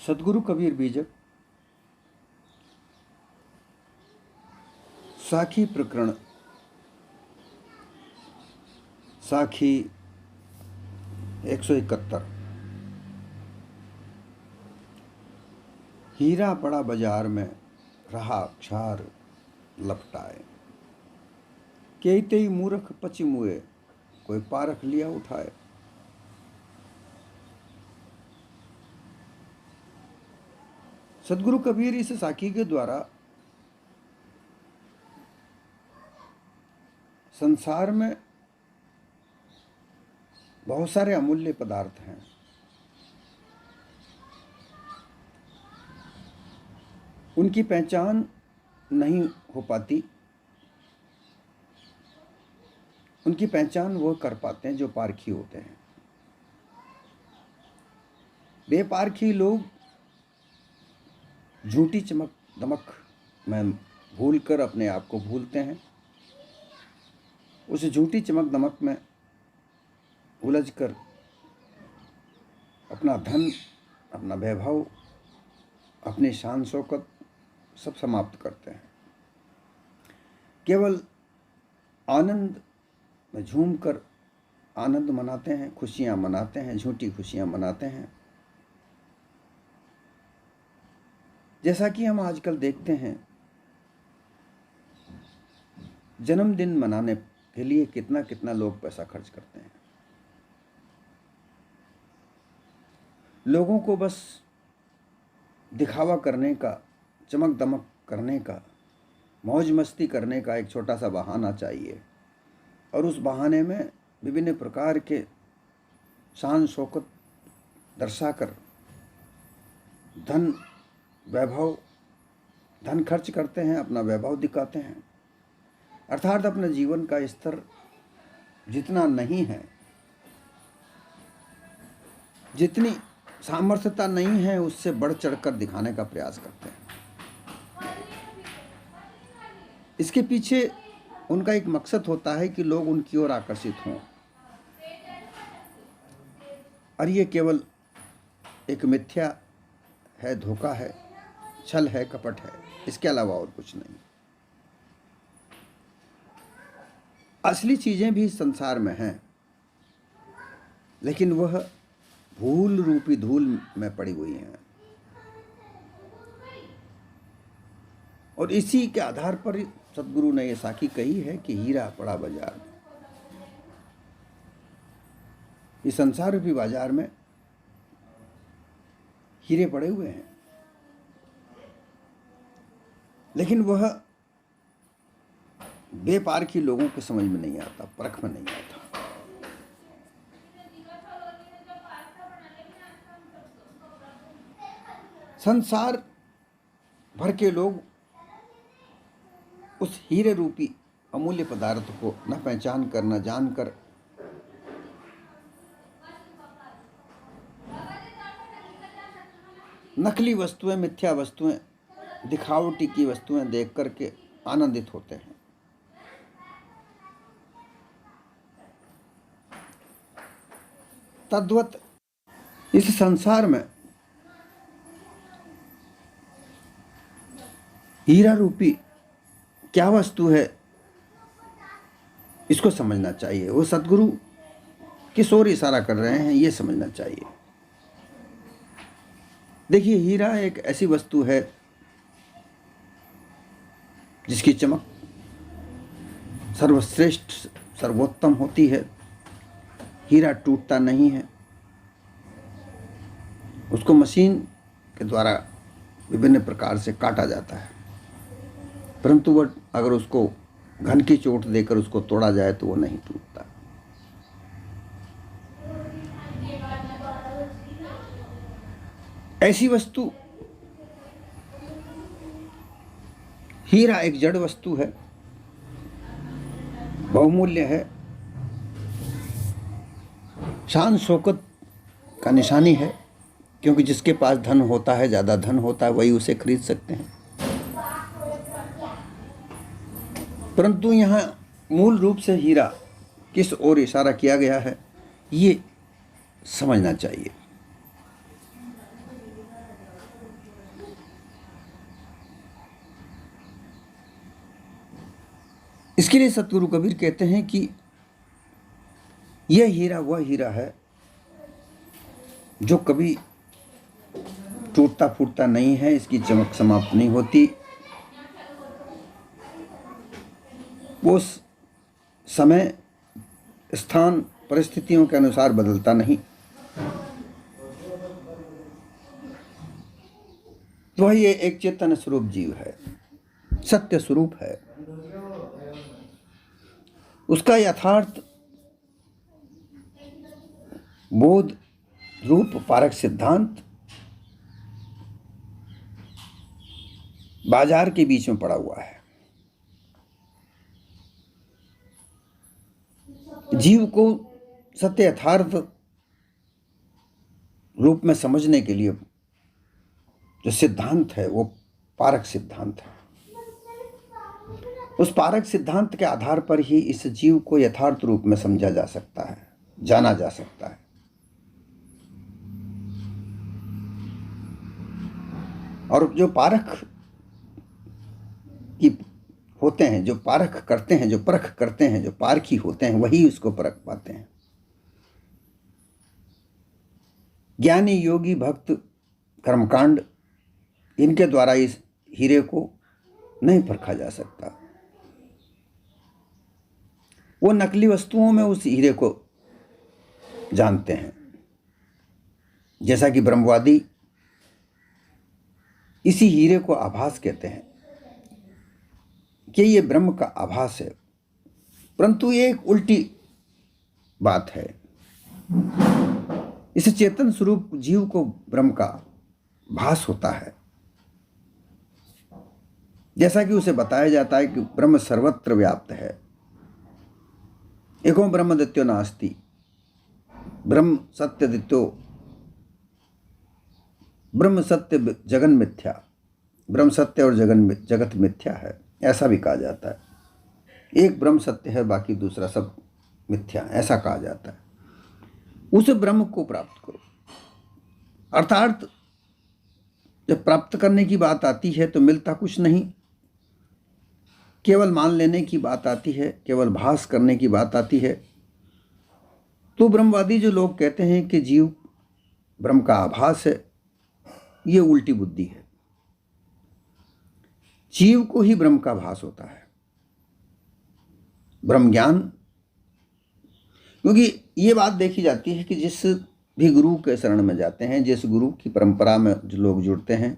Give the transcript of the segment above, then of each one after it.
सदगुरु कबीर बीजक साखी प्रकरण साखी 171। हीरा पड़ा बाजार में रहा क्षार लपटाए, केते मूर्ख पची मुए कोई पारख लिया उठाए। सदगुरु कबीर इस साखी के द्वारा संसार में बहुत सारे अमूल्य पदार्थ हैं, उनकी पहचान नहीं हो पाती। उनकी पहचान वो कर पाते हैं जो पारखी होते हैं। बेपारखी लोग झूठी चमक दमक में भूलकर अपने आप को भूलते हैं। उस झूठी चमक दमक में उलझकर अपना धन, अपना वैभव, अपनी शान शौकत सब समाप्त करते हैं। केवल आनंद में झूमकर आनंद मनाते हैं, खुशियां मनाते हैं, झूठी खुशियां मनाते हैं। जैसा कि हम आजकल देखते हैं, जन्मदिन मनाने के लिए कितना कितना लोग पैसा खर्च करते हैं। लोगों को बस दिखावा करने का, चमक दमक करने का, मौज मस्ती करने का एक छोटा सा बहाना चाहिए, और उस बहाने में विभिन्न प्रकार के शान शौकत दर्शाकर धन वैभव धन खर्च करते हैं, अपना वैभव दिखाते हैं। अर्थात अपने जीवन का स्तर जितना नहीं है, जितनी सामर्थ्यता नहीं है, उससे बढ़ चढ़कर दिखाने का प्रयास करते हैं। इसके पीछे उनका एक मकसद होता है कि लोग उनकी ओर आकर्षित हों, और ये केवल एक मिथ्या है, धोखा है, छल है, कपट है, इसके अलावा और कुछ नहीं। असली चीजें भी संसार में हैं, लेकिन वह भूल रूपी धूल में पड़ी हुई हैं, और इसी के आधार पर सदगुरु ने यह साखी कही है कि हीरा पड़ा बाजार में। इस संसार रूपी बाजार में हीरे पड़े हुए हैं, लेकिन वह बेपारखी लोगों के समझ में नहीं आता, परख में नहीं आता। संसार भर के लोग उस हीरे रूपी अमूल्य पदार्थ को न पहचान कर, न जानकर नकली वस्तुएं, मिथ्या वस्तुएं, दिखावटी की वस्तुएं देख करके आनंदित होते हैं। तद्वत इस संसार में हीरा रूपी क्या वस्तु है, इसको समझना चाहिए। वो सदगुरु किस ओर इशारा कर रहे हैं, ये समझना चाहिए। देखिए, हीरा एक ऐसी वस्तु है जिसकी चमक सर्वश्रेष्ठ, सर्वोत्तम होती है। हीरा टूटता नहीं है, उसको मशीन के द्वारा विभिन्न प्रकार से काटा जाता है, परंतु वह अगर उसको घन की चोट देकर उसको तोड़ा जाए तो वो नहीं टूटता। ऐसी वस्तु हीरा एक जड़ वस्तु है, बहुमूल्य है, शान शौकत का निशानी है, क्योंकि जिसके पास धन होता है, ज़्यादा धन होता है, वही उसे खरीद सकते हैं। परंतु यहाँ मूल रूप से हीरा किस ओर इशारा किया गया है, ये समझना चाहिए। इसके लिए सतगुरु कबीर कहते हैं कि यह हीरा वह हीरा है जो कभी टूटता फूटता नहीं है, इसकी चमक समाप्त नहीं होती, वो समय स्थान परिस्थितियों के अनुसार बदलता नहीं। तो ये एक चेतन स्वरूप जीव है, सत्य स्वरूप है। उसका यथार्थ बोध रूप पारक सिद्धांत बाजार के बीच में पड़ा हुआ है। जीव को सत्य यथार्थ रूप में समझने के लिए जो सिद्धांत है वो पारक सिद्धांत है। उस पारक सिद्धांत के आधार पर ही इस जीव को यथार्थ रूप में समझा जा सकता है, जाना जा सकता है। और जो पारख की होते हैं, जो पारख करते हैं, जो परख करते हैं, जो पारखी होते हैं, वही उसको परख पाते हैं। ज्ञानी, योगी, भक्त, कर्मकांड, इनके द्वारा इस हीरे को नहीं परखा जा सकता। वो नकली वस्तुओं में उस हीरे को जानते हैं। जैसा कि ब्रह्मवादी इसी हीरे को आभास कहते हैं कि ये ब्रह्म का आभास है, परंतु ये एक उल्टी बात है। इस चेतन स्वरूप जीव को ब्रह्म का भास होता है। जैसा कि उसे बताया जाता है कि ब्रह्म सर्वत्र व्याप्त है। एको ब्रह्म दित्यो नास्ति, ब्रह्म सत्य दित्यो, ब्रह्म सत्य जगन मिथ्या, ब्रह्म सत्य और जगत मिथ्या है, ऐसा भी कहा जाता है। एक ब्रह्म सत्य है, बाकी दूसरा सब मिथ्या, ऐसा कहा जाता है। उस ब्रह्म को प्राप्त करो। अर्थात जब प्राप्त करने की बात आती है तो मिलता कुछ नहीं, केवल मान लेने की बात आती है, केवल भास करने की बात आती है। तो ब्रह्मवादी जो लोग कहते हैं कि जीव ब्रह्म का आभास है, ये उल्टी बुद्धि है। जीव को ही ब्रह्म का भास होता है, ब्रह्म ज्ञान। क्योंकि ये बात देखी जाती है कि जिस भी गुरु के शरण में जाते हैं, जिस गुरु की परंपरा में जो लोग जुड़ते हैं,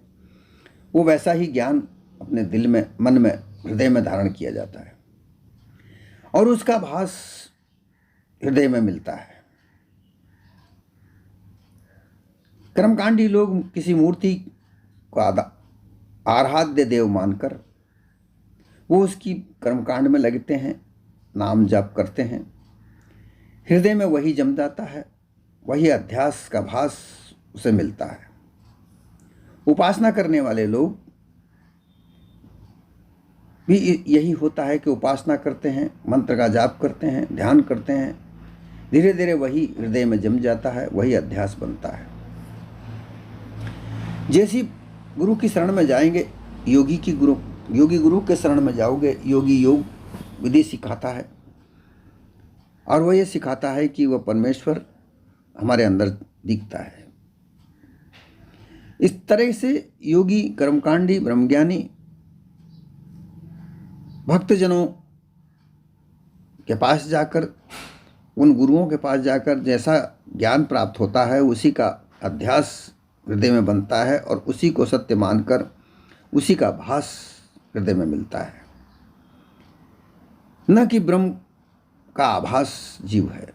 वो वैसा ही ज्ञान अपने दिल में, मन में, हृदय में धारण किया जाता है और उसका भास हृदय में मिलता है। कर्मकांडी लोग किसी मूर्ति को आराध्य देव मानकर वो उसकी कर्मकांड में लगते हैं, नाम जाप करते हैं, हृदय में वही जम जाता है, वही अध्यास का भास उसे मिलता है। उपासना करने वाले लोग भी यही होता है कि उपासना करते हैं, मंत्र का जाप करते हैं, ध्यान करते हैं, धीरे धीरे वही हृदय में जम जाता है, वही अध्यास बनता है। जैसी गुरु की शरण में जाएंगे, योगी गुरु के शरण में जाओगे, योगी योग विधि सिखाता है और वह ये सिखाता है कि वह परमेश्वर हमारे अंदर दिखता है। इस तरह से योगी, कर्मकांडी, ब्रह्मज्ञानी भक्तजनों के पास जाकर, उन गुरुओं के पास जाकर जैसा ज्ञान प्राप्त होता है उसी का अध्यास हृदय में बनता है और उसी को सत्य मानकर उसी का भास हृदय में मिलता है, न कि ब्रह्म का आभास जीव है।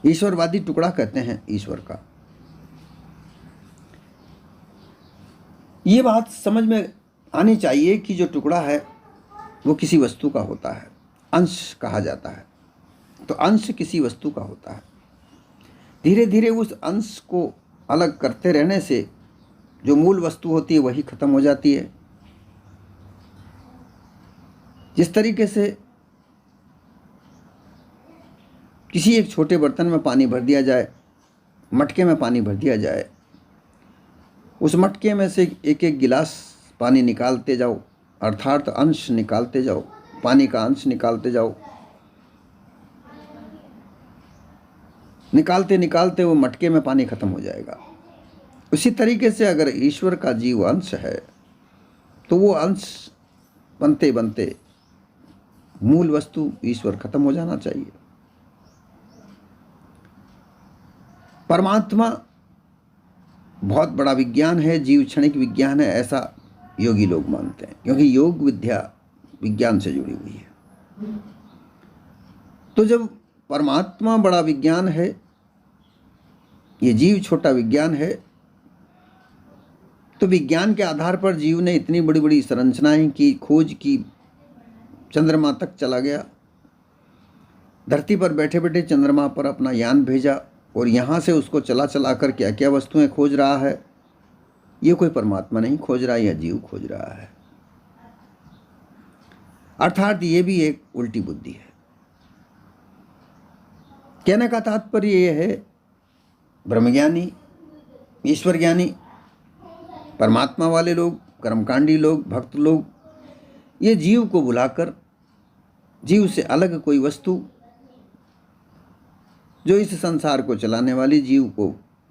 ईश्वरवादी टुकड़ा कहते हैं ईश्वर का। ये बात समझ में आनी चाहिए कि जो टुकड़ा है वो किसी वस्तु का होता है, अंश कहा जाता है। तो अंश किसी वस्तु का होता है। धीरे धीरे उस अंश को अलग करते रहने से जो मूल वस्तु होती है वही खत्म हो जाती है। जिस तरीके से किसी एक छोटे बर्तन में पानी भर दिया जाए, मटके में पानी भर दिया जाए, उस मटके में से एक एक गिलास पानी निकालते जाओ, अर्थात अंश निकालते जाओ, पानी का अंश निकालते जाओ, निकालते निकालते वो मटके में पानी खत्म हो जाएगा। उसी तरीके से अगर ईश्वर का जीव अंश है तो वो अंश बनते बनते मूल वस्तु ईश्वर खत्म हो जाना चाहिए। परमात्मा बहुत बड़ा विज्ञान है, जीव क्षणिक विज्ञान है, ऐसा योगी लोग मानते हैं, क्योंकि योग विद्या विज्ञान से जुड़ी हुई है। तो जब परमात्मा बड़ा विज्ञान है, ये जीव छोटा विज्ञान है, तो विज्ञान के आधार पर जीव ने इतनी बड़ी बड़ी संरचनाएं की, खोज की, चंद्रमा तक चला गया, धरती पर बैठे बैठे चंद्रमा पर अपना यान भेजा और यहाँ से उसको चला चला कर क्या क्या वस्तुएं खोज रहा है। ये कोई परमात्मा नहीं खोज रहा, यह जीव खोज रहा है। अर्थात ये भी एक उल्टी बुद्धि है। कहने का तात्पर्य यह है, ब्रह्मज्ञानी, ईश्वर ज्ञानी, परमात्मा वाले लोग, कर्मकांडी लोग, भक्त लोग, ये जीव को बुलाकर जीव से अलग कोई वस्तु जो इस संसार को चलाने वाली, जीव को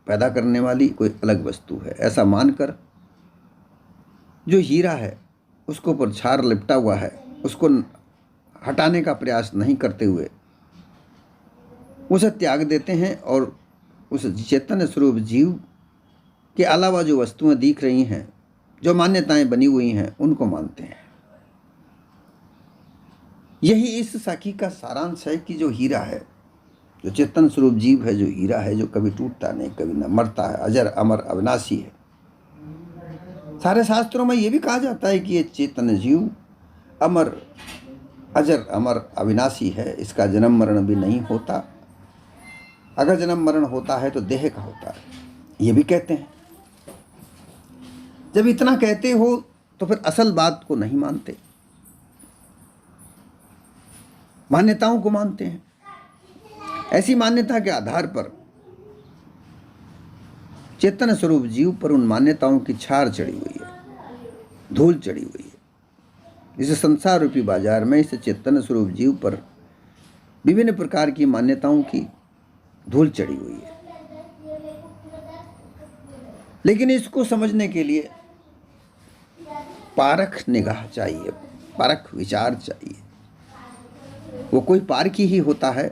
पैदा करने वाली कोई अलग वस्तु है, ऐसा मानकर जो हीरा है उसको पर छार लिपटा हुआ है, उसको हटाने का प्रयास नहीं करते हुए उसे त्याग देते हैं और उस चैतन्य स्वरूप जीव के अलावा जो वस्तुएं दिख रही हैं, जो मान्यताएं बनी हुई हैं, उनको मानते हैं। यही इस साखी का सारांश है कि जो हीरा है, जो चेतन स्वरूप जीव है, जो हीरा है, जो कभी टूटता नहीं, कभी न मरता है, अजर अमर अविनाशी है। सारे शास्त्रों में ये भी कहा जाता है कि ये चेतन जीव अमर, अजर अमर अविनाशी है, इसका जन्म मरण भी नहीं होता, अगर जन्म मरण होता है तो देह का होता है, ये भी कहते हैं। जब इतना कहते हो तो फिर असल बात को नहीं मानते, मान्यताओं को मानते हैं। ऐसी मान्यता के आधार पर चेतन स्वरूप जीव पर उन मान्यताओं की छार चढ़ी हुई है, धूल चढ़ी हुई है। इस संसार रूपी बाजार में इस चेतन स्वरूप जीव पर विभिन्न प्रकार की मान्यताओं की धूल चढ़ी हुई है। लेकिन इसको समझने के लिए पारख निगाह चाहिए, पारख विचार चाहिए। वो कोई पारखी ही होता है।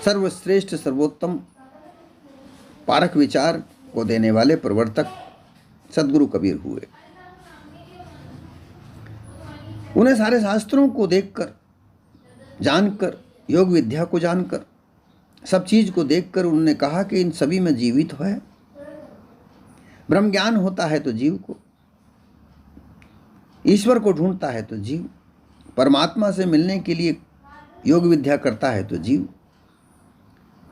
सर्वश्रेष्ठ सर्वोत्तम पारख विचार को देने वाले प्रवर्तक सद्गुरु कबीर हुए। उन्हें सारे शास्त्रों को देखकर, जानकर, योग विद्या को जानकर, सब चीज को देखकर उन्होंने कहा कि इन सभी में जीवित है। ब्रह्म ज्ञान होता है तो जीव को, ईश्वर को ढूंढता है तो जीव, परमात्मा से मिलने के लिए योग विद्या करता है तो जीव,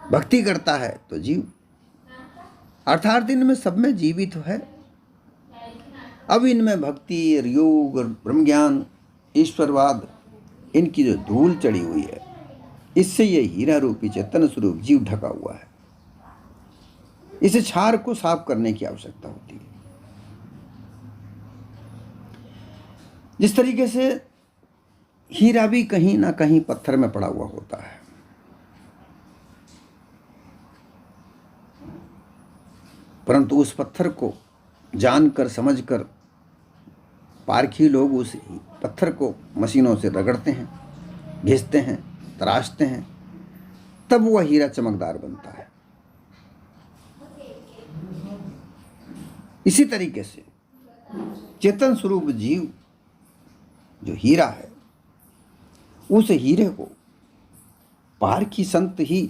भक्ति करता है तो जीव, अर्थात इनमें सब में जीवित है। अब इनमें भक्ति और योग और ब्रह्म ज्ञान, ईश्वरवाद, इनकी जो धूल चढ़ी हुई है, इससे ये हीरा रूपी चेतन स्वरूप जीव ढका हुआ है। इसे छार को साफ करने की आवश्यकता होती है। जिस तरीके से हीरा भी कहीं ना कहीं पत्थर में पड़ा हुआ होता है, परंतु उस पत्थर को जानकर समझकर पारखी लोग उस पत्थर को मशीनों से रगड़ते हैं, घिसते हैं, तराशते हैं, तब वह हीरा चमकदार बनता है। इसी तरीके से चेतन स्वरूप जीव जो हीरा है, उस हीरे को पारखी संत ही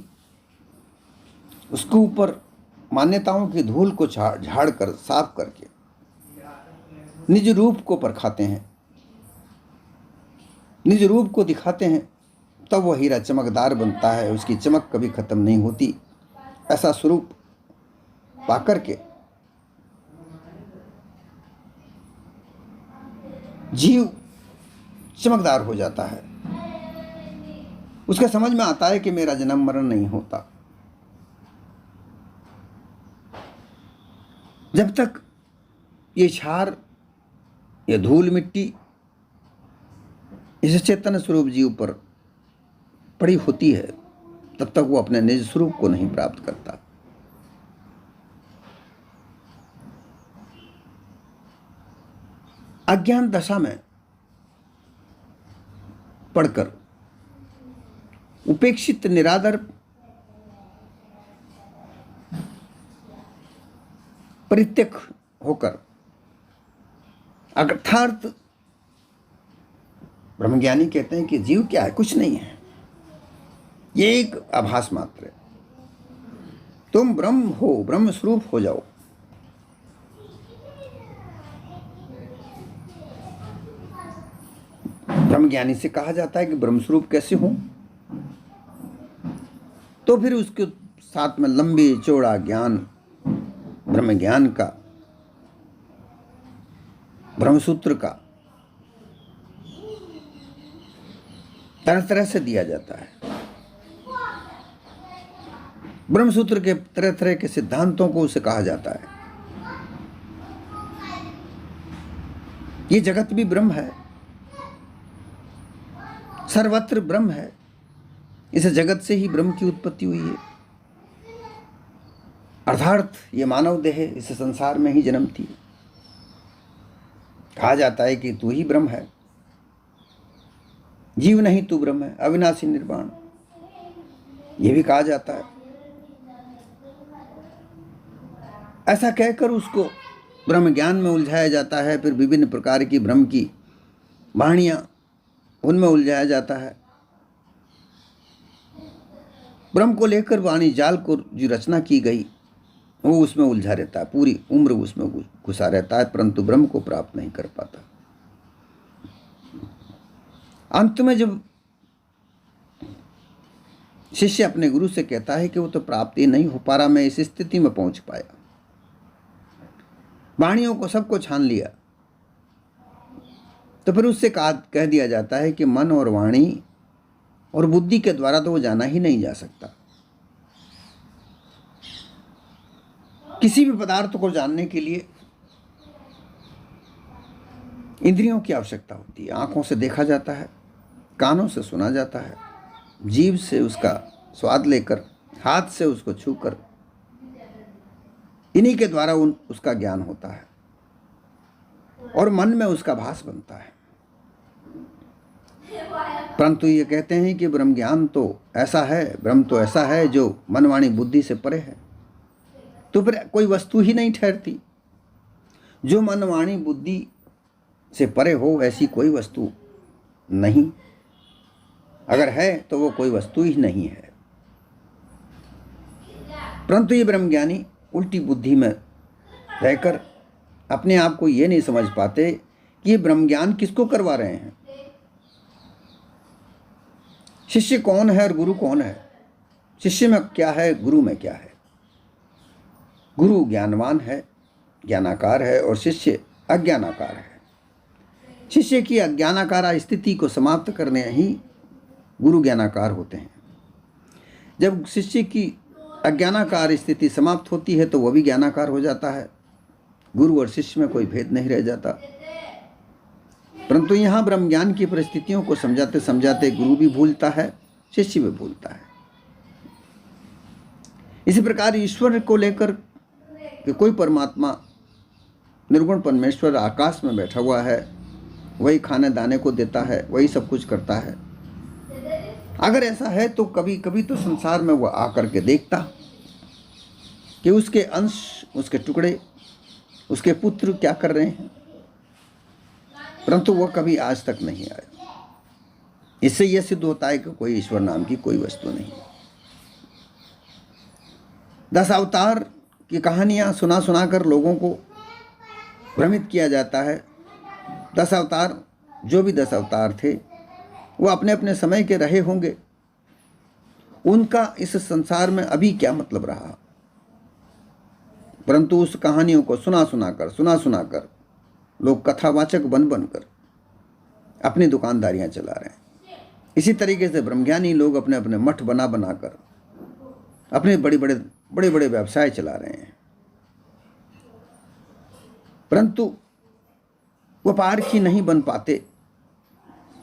उसके ऊपर मान्यताओं की धूल को झाड़ कर, साफ करके निज रूप को परखाते हैं, निज रूप को दिखाते हैं, तब वह हीरा चमकदार बनता है। उसकी चमक कभी खत्म नहीं होती। ऐसा स्वरूप पाकर के जीव चमकदार हो जाता है। उसके समझ में आता है कि मेरा जन्म मरण नहीं होता। जब तक ये छार, ये धूल मिट्टी इस चेतन स्वरूप जीव पर पड़ी होती है, तब तक वो अपने निज स्वरूप को नहीं प्राप्त करता। अज्ञान दशा में पढ़कर उपेक्षित निरादर परित्यक होकर अर्थात ब्रह्मज्ञानी कहते हैं कि जीव क्या है, कुछ नहीं है, ये एक आभास मात्र है। तुम ब्रह्म हो, ब्रह्म स्वरूप हो जाओ। ब्रह्मज्ञानी से कहा जाता है कि ब्रह्म स्वरूप कैसे हो, तो फिर उसके साथ में लंबी चौड़ा ज्ञान, ब्रह्म ज्ञान का, ब्रह्मसूत्र का तरह तरह से दिया जाता है। ब्रह्मसूत्र के तरह तरह के सिद्धांतों को उसे कहा जाता है। ये जगत भी ब्रह्म है, सर्वत्र ब्रह्म है। इस जगत से ही ब्रह्म की उत्पत्ति हुई है, अर्थात ये मानव देह इस संसार में ही जन्म थी। कहा जाता है कि तू ही ब्रह्म है, जीव नहीं तू ब्रह्म है, अविनाशी निर्वाण, ये भी कहा जाता है। ऐसा कहकर उसको ब्रह्म ज्ञान में उलझाया जाता है। फिर विभिन्न प्रकार की ब्रह्म की वाणियां, उनमें उलझाया जाता है। ब्रह्म को लेकर वाणी जाल को जो रचना की गई वो उसमें उलझा रहता है, पूरी उम्र उसमें घुसा रहता है, परंतु ब्रह्म को प्राप्त नहीं कर पाता। अंत में जब शिष्य अपने गुरु से कहता है कि वो तो प्राप्त ही नहीं हो पा रहा, मैं इस स्थिति में पहुंच पाया, वाणियों को सबको छान लिया, तो फिर उससे कह दिया जाता है कि मन और वाणी और बुद्धि के द्वारा तो वो जाना ही नहीं जा सकता। किसी भी पदार्थ को जानने के लिए इंद्रियों की आवश्यकता होती है। आंखों से देखा जाता है, कानों से सुना जाता है, जीभ से उसका स्वाद लेकर, हाथ से उसको छूकर, इन्हीं के द्वारा उसका ज्ञान होता है और मन में उसका भास बनता है। परंतु ये कहते हैं कि ब्रह्म ज्ञान तो ऐसा है, ब्रह्म तो ऐसा है जो मन वाणी बुद्धि से परे है, तो फिर कोई वस्तु ही नहीं ठहरती। जो मन वाणी बुद्धि से परे हो ऐसी कोई वस्तु नहीं, अगर है तो वो कोई वस्तु ही नहीं है। परंतु ये ब्रह्मज्ञानी उल्टी बुद्धि में रहकर अपने आप को ये नहीं समझ पाते कि ये ब्रह्मज्ञान किसको करवा रहे हैं। शिष्य कौन है और गुरु कौन है? शिष्य में क्या है, गुरु में क्या है? गुरु ज्ञानवान है, ज्ञानाकार है, और शिष्य अज्ञानाकार है। शिष्य की अज्ञानाकार स्थिति को समाप्त करने ही गुरु ज्ञानाकार होते हैं। जब शिष्य की अज्ञानाकार स्थिति समाप्त होती है तो वह भी ज्ञानाकार हो जाता है। गुरु और शिष्य में कोई भेद नहीं रह जाता। परंतु यहाँ ब्रह्म ज्ञान की परिस्थितियों को समझाते समझाते गुरु भी भूलता है, शिष्य भी भूलता है। इसी प्रकार ईश्वर को लेकर कि कोई परमात्मा निर्गुण परमेश्वर आकाश में बैठा हुआ है, वही खाने दाने को देता है, वही सब कुछ करता है। अगर ऐसा है तो कभी कभी तो संसार में वह आकर के देखता कि उसके अंश, उसके टुकड़े, उसके पुत्र क्या कर रहे हैं, परंतु वह कभी आज तक नहीं आया। इससे यह सिद्ध होता है कि कोई ईश्वर नाम की कोई वस्तु नहीं। 10 अवतार की कहानियां सुना सुनाकर लोगों को भ्रमित किया जाता है। 10 अवतार, जो भी 10 अवतार थे, वो अपने अपने समय के रहे होंगे। उनका इस संसार में अभी क्या मतलब रहा, परंतु उस कहानियों को सुना सुनाकर लोग कथावाचक बनकर अपनी दुकानदारियां चला रहे हैं। इसी तरीके से ब्रह्मज्ञानी लोग अपने अपने मठ बनाकर अपने बड़े बड़े व्यवसाय चला रहे हैं, परंतु वह पारखी नहीं बन पाते।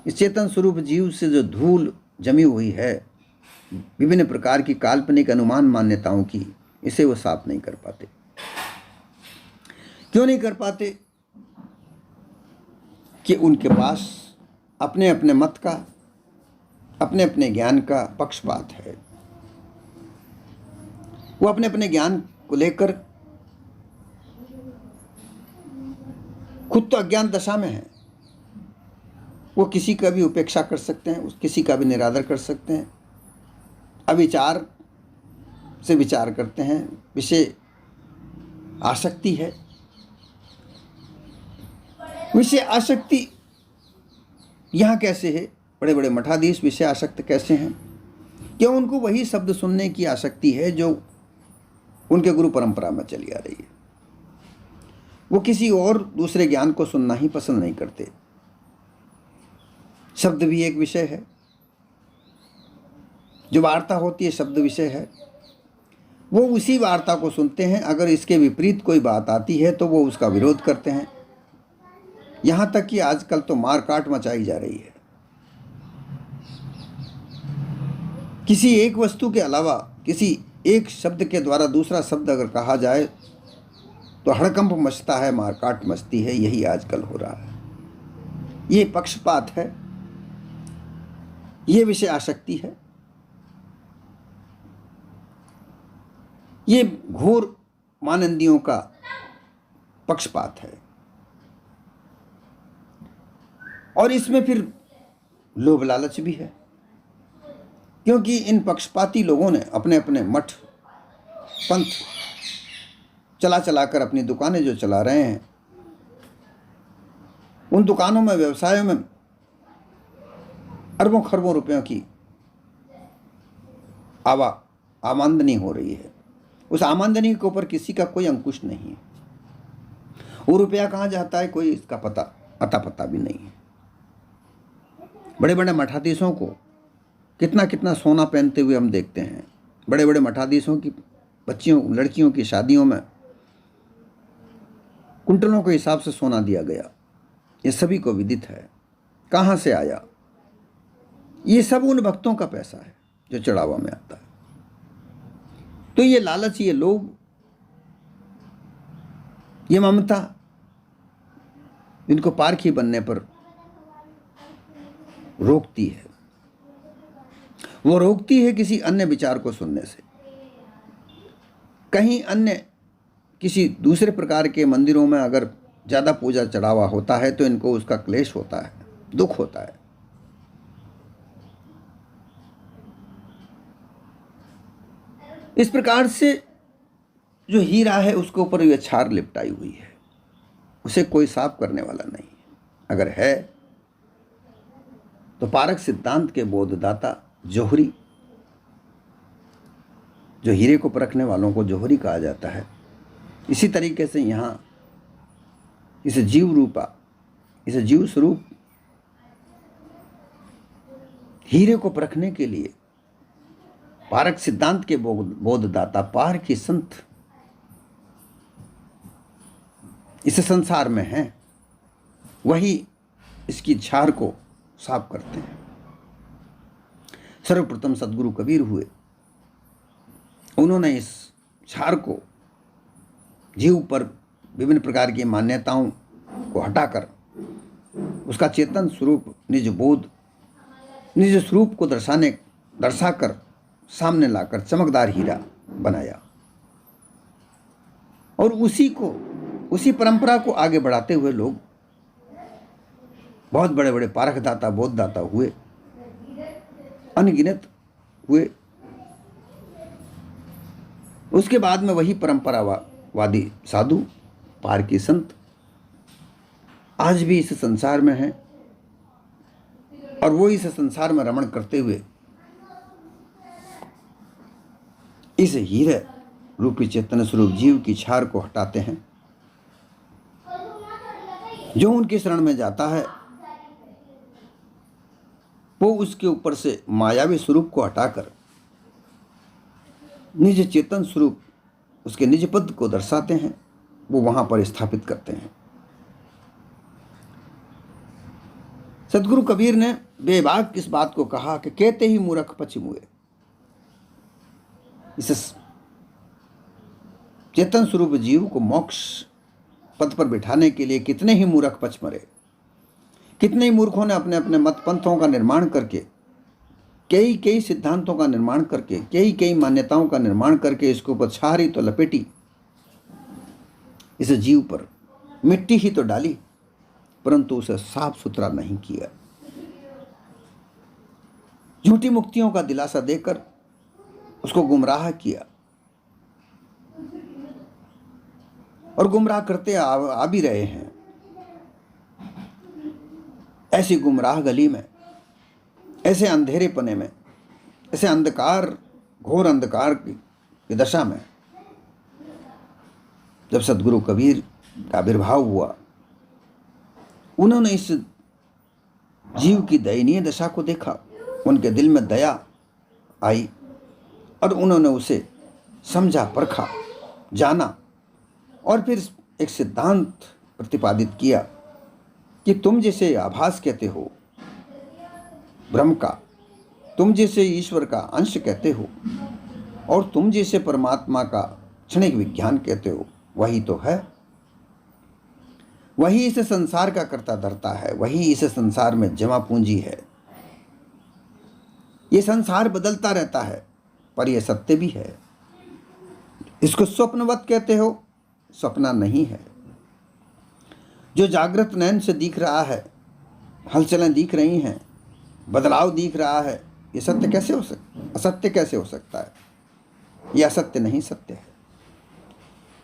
इस चेतन स्वरूप जीव से जो धूल जमी हुई है विभिन्न प्रकार की काल्पनिक अनुमान मान्यताओं की, इसे वो साफ नहीं कर पाते। क्यों नहीं कर पाते? कि उनके पास अपने अपने मत का, अपने अपने ज्ञान का पक्षपात है। वो अपने अपने ज्ञान को लेकर खुद तो अज्ञान दशा में है। वो किसी का भी उपेक्षा कर सकते हैं, किसी का भी निरादर कर सकते हैं, अविचार से विचार करते हैं, विषय आसक्ति है। विषय आसक्ति यहाँ कैसे है? बड़े बड़े मठाधीश विषय आसक्त कैसे हैं? क्यों? उनको वही शब्द सुनने की आसक्ति है जो उनके गुरु परंपरा में चली आ रही है। वो किसी और दूसरे ज्ञान को सुनना ही पसंद नहीं करते। शब्द भी एक विषय है, जो वार्ता होती है शब्द विषय है। वो उसी वार्ता को सुनते हैं, अगर इसके विपरीत कोई बात आती है तो वो उसका विरोध करते हैं। यहाँ तक कि आजकल तो मारकाट मचाई जा रही है। किसी एक वस्तु के अलावा किसी एक शब्द के द्वारा दूसरा शब्द अगर कहा जाए तो हड़कंप मचता है, मारकाट मचती है। यही आजकल हो रहा है। ये पक्षपात है, ये विषय आसक्ति है, ये घोर मानंदियों का पक्षपात है। और इसमें फिर लोभ लालच भी है, क्योंकि इन पक्षपाती लोगों ने अपने अपने मठ पंथ चला चला कर अपनी दुकानें जो चला रहे हैं, उन दुकानों में, व्यवसायों में अरबों खरबों रुपयों की आमदनी हो रही है। उस आमदनी के ऊपर किसी का कोई अंकुश नहीं है। वो रुपया कहाँ जाता है, कोई इसका अता पता भी नहीं है। बड़े बड़े मठाधीशों को कितना कितना सोना पहनते हुए हम देखते हैं। बड़े बड़े मठाधीशों की बच्चियों, लड़कियों की शादियों में कुंटलों के हिसाब से सोना दिया गया। ये सभी को विदित है। कहाँ से आया? ये सब उन भक्तों का पैसा है जो चढ़ावा में आता है। तो ये लालच, ये लोभ, ये ममता इनको पारखी बनने पर रोकती है। वो रोकती है किसी अन्य विचार को सुनने से। कहीं अन्य किसी दूसरे प्रकार के मंदिरों में अगर ज़्यादा पूजा चढ़ावा होता है तो इनको उसका क्लेश होता है, दुख होता है। इस प्रकार से जो हीरा है उसके ऊपर ये छार लिपटाई हुई है, उसे कोई साफ करने वाला नहीं है। अगर है तो पारक सिद्धांत के बोधदाता जोहरी, जो हीरे को परखने वालों को जोहरी कहा जाता है, इसी तरीके से यहाँ इस जीव स्वरूप हीरे को परखने के लिए पारक सिद्धांत के बोधदाता पार की संत इस संसार में हैं, वही इसकी छार को साफ करते हैं। सर्वप्रथम सदगुरु कबीर हुए। उन्होंने इस छार को, जीव पर विभिन्न प्रकार की मान्यताओं को हटाकर उसका चेतन स्वरूप, निज बोध, निज स्वरूप को दर्शाकर सामने लाकर चमकदार हीरा बनाया। और उसी परंपरा को आगे बढ़ाते हुए लोग बहुत बड़े बड़े पारखदाता, बोधदाता हुए, अनगिनत हुए। उसके बाद में वही परंपरावादी साधु, पार की संत आज भी इस संसार में हैं, और वो इस संसार में रमण करते हुए इस हीरे रूपी चेतन स्वरूप जीव की छार को हटाते हैं। जो उनके शरण में जाता है वो उसके ऊपर से मायावी स्वरूप को हटाकर निज चेतन स्वरूप, उसके निज पद को दर्शाते हैं, वो वहां पर स्थापित करते हैं। सदगुरु कबीर ने बेबाक इस बात को कहा कि कहते ही मूर्ख पछिमुए। इस चेतन स्वरूप जीव को मोक्ष पथ पर बिठाने के लिए कितने ही मूर्ख पछ मरे। कितने ही मूर्खों ने अपने अपने मत पंथों का निर्माण करके, कई कई सिद्धांतों का निर्माण करके, कई कई मान्यताओं का निर्माण करके इसके ऊपर छारी तो लपेटी, इस जीव पर मिट्टी ही तो डाली, परंतु उसे साफ सुथरा नहीं किया। झूठी मुक्तियों का दिलासा देकर उसको गुमराह किया और गुमराह करते आ भी रहे हैं। ऐसी गुमराह गली में, ऐसे अंधेरे पने में, ऐसे अंधकार, घोर अंधकार की दशा में जब सदगुरु कबीर का आविर्भाव हुआ, उन्होंने इस जीव की दयनीय दशा को देखा। उनके दिल में दया आई और उन्होंने उसे समझा, परखा, जाना और फिर एक सिद्धांत प्रतिपादित किया कि तुम जिसे आभास कहते हो ब्रह्म का, तुम जिसे ईश्वर का अंश कहते हो और तुम जिसे परमात्मा का क्षणिक विज्ञान कहते हो, वही तो है। वही इस संसार का कर्ता धर्ता है, वही इस संसार में जमा पूंजी है। ये संसार बदलता रहता है पर यह सत्य भी है। इसको स्वप्नवत कहते हो, सपना नहीं है। जो जागृत नयन से दिख रहा है, हलचलें दिख रही हैं, बदलाव दिख रहा है, ये सत्य कैसे हो सकता, असत्य कैसे हो सकता है? यह असत्य नहीं, सत्य है।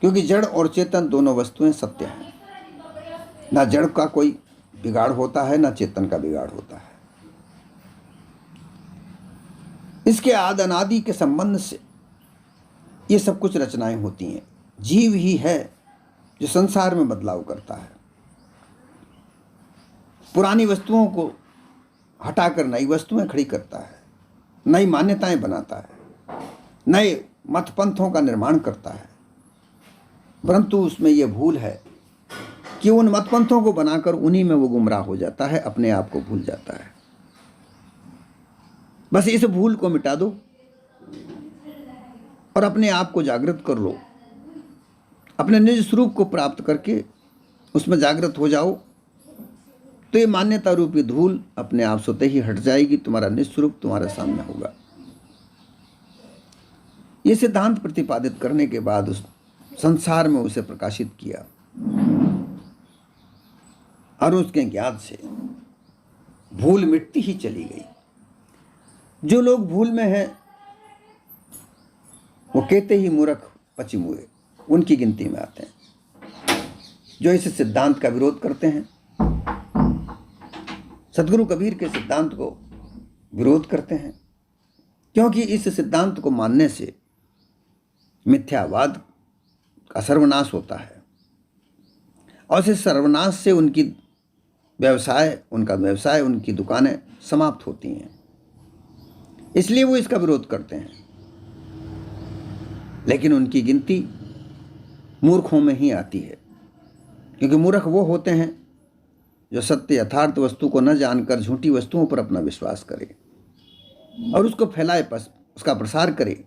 क्योंकि जड़ और चेतन दोनों वस्तुएं सत्य हैं। ना जड़ का कोई बिगाड़ होता है, ना चेतन का बिगाड़ होता है। इसके आदि अनादि के संबंध से ये सब कुछ रचनाएं होती हैं। जीव ही है जो संसार में बदलाव करता है। पुरानी वस्तुओं को हटाकर नई वस्तुएं खड़ी करता है, नई मान्यताएं बनाता है, नए मत पंथों का निर्माण करता है। परंतु उसमें यह भूल है कि उन मत पंथों को बनाकर उन्हीं में वो गुमराह हो जाता है, अपने आप को भूल जाता है। बस इस भूल को मिटा दो और अपने आप को जागृत कर लो। अपने निज स्वरूप को प्राप्त करके उसमें जागृत हो जाओ, तो ये मान्यता रूपी धूल अपने आप स्वतः ही हट जाएगी। तुम्हारा निज स्वरूप तुम्हारे सामने होगा। ये सिद्धांत प्रतिपादित करने के बाद उस संसार में उसे प्रकाशित किया और उसके ज्ञात से भूल मिटती ही चली गई। जो लोग भूल में हैं वो कहते ही मूर्ख पछिमुए उनकी गिनती में आते हैं। जो इस सिद्धांत का विरोध करते हैं, सदगुरु कबीर के सिद्धांत को विरोध करते हैं, क्योंकि इस सिद्धांत को मानने से मिथ्यावाद का सर्वनाश होता है और इस सर्वनाश से उनका व्यवसाय, उनकी दुकानें समाप्त होती हैं। इसलिए वो इसका विरोध करते हैं। लेकिन उनकी गिनती मूर्खों में ही आती है, क्योंकि मूर्ख वो होते हैं जो सत्य यथार्थ वस्तु को न जानकर झूठी वस्तुओं पर अपना विश्वास करे और उसको फैलाए, उसका प्रसार करे।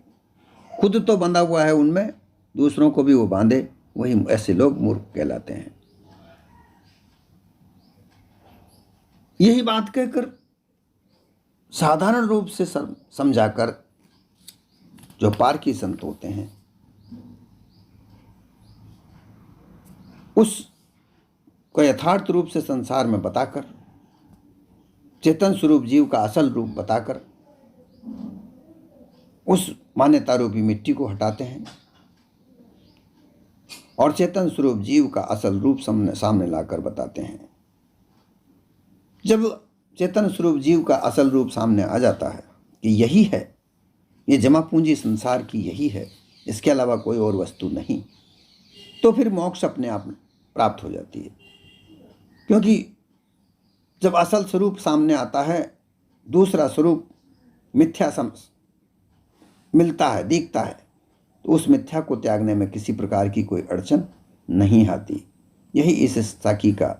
खुद तो बंधा हुआ है उनमें, दूसरों को भी वो बांधे। वही ऐसे लोग मूर्ख कहलाते हैं। यही बात कहकर साधारण रूप से समझाकर जो पारखी संत होते हैं, उसको यथार्थ रूप से संसार में बताकर, चेतन स्वरूप जीव का असल रूप बताकर उस मान्यता रूपी मिट्टी को हटाते हैं और चेतन स्वरूप जीव का असल रूप सामने लाकर बताते हैं। जब चेतन स्वरूप जीव का असल रूप सामने आ जाता है कि यही है, ये जमा पूंजी संसार की यही है, इसके अलावा कोई और वस्तु नहीं, तो फिर मोक्ष अपने आप प्राप्त हो जाती है। क्योंकि जब असल स्वरूप सामने आता है, दूसरा स्वरूप मिथ्या मिलता है, दिखता है, तो उस मिथ्या को त्यागने में किसी प्रकार की कोई अड़चन नहीं आती। यही इस साखी का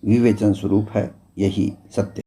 विवेचन स्वरूप है। यही सत्य।